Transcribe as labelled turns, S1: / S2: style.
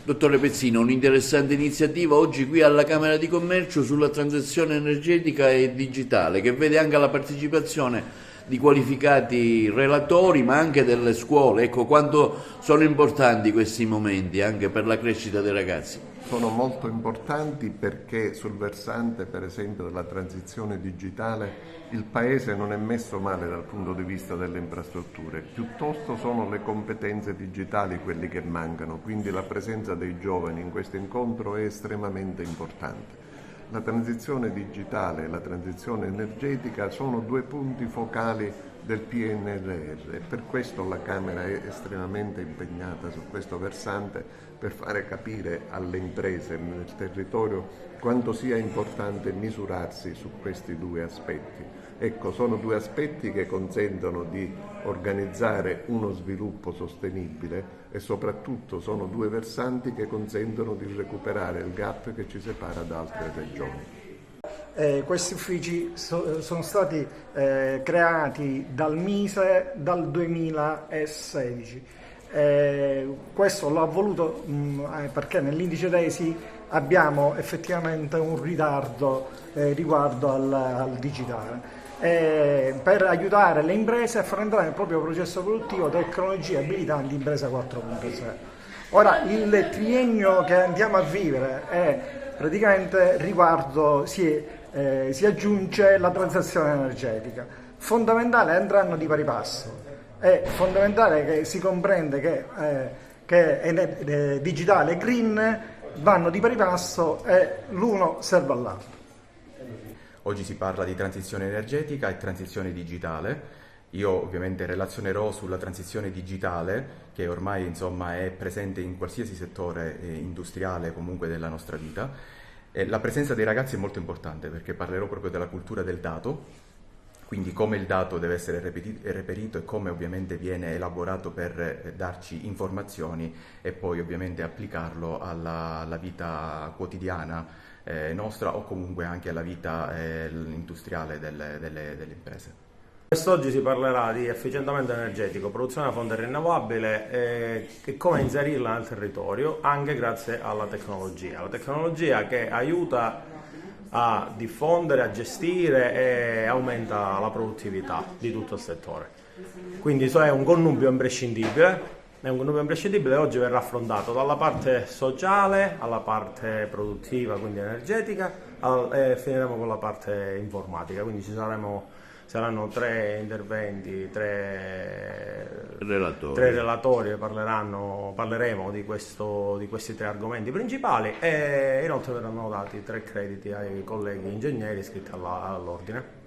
S1: Dottore Pezzino, un'interessante iniziativa oggi qui alla Camera di Commercio sulla transizione energetica e digitale, che vede anche la partecipazione di qualificati relatori, ma anche delle scuole. Ecco, quanto sono importanti questi momenti anche per la crescita dei ragazzi.
S2: Sono molto importanti perché sul versante, per esempio, della transizione digitale il Paese non è messo male dal punto di vista delle infrastrutture, piuttosto sono le competenze digitali quelli che mancano, quindi la presenza dei giovani in questo incontro è estremamente importante. La transizione digitale e la transizione energetica sono due punti focali del PNRR e per questo la Camera è estremamente impegnata su questo versante per fare capire alle imprese nel territorio quanto sia importante misurarsi su questi due aspetti. Ecco, sono due aspetti che consentono di organizzare uno sviluppo sostenibile e soprattutto sono due versanti che consentono di recuperare il gap che ci separa da altre regioni.
S3: Questi uffici sono stati creati dal MISE dal 2016. Questo l'ho voluto perché nell'indice DESI abbiamo effettivamente un ritardo riguardo al digitale. Per aiutare le imprese a far entrare nel proprio processo produttivo tecnologie abilitanti Impresa 4.0. Ora, il triennio che andiamo a vivere è praticamente riguardo si aggiunge la transizione energetica. Fondamentale andranno di pari passo. È fondamentale che si comprende che digitale e green vanno di pari passo e l'uno serve all'altro.
S4: Oggi si parla di transizione energetica e transizione digitale. Io ovviamente relazionerò sulla transizione digitale che ormai è presente in qualsiasi settore industriale comunque della nostra vita. La presenza dei ragazzi è molto importante perché parlerò proprio della cultura del dato, quindi come il dato deve essere reperito e come ovviamente viene elaborato per darci informazioni e poi ovviamente applicarlo alla vita quotidiana nostra o comunque anche alla vita industriale delle imprese.
S5: Quest'oggi si parlerà di efficientamento energetico, produzione da fonte rinnovabile e come inserirla nel territorio anche grazie alla tecnologia. La tecnologia che aiuta a diffondere, a gestire e aumenta la produttività di tutto il settore. Quindi è un connubio imprescindibile. Oggi verrà affrontato dalla parte sociale alla parte produttiva, quindi energetica, e finiremo con la parte informatica, quindi saranno tre interventi, tre relatori che parleremo di questi tre argomenti principali e inoltre verranno dati 3 crediti ai colleghi ingegneri iscritti all'ordine.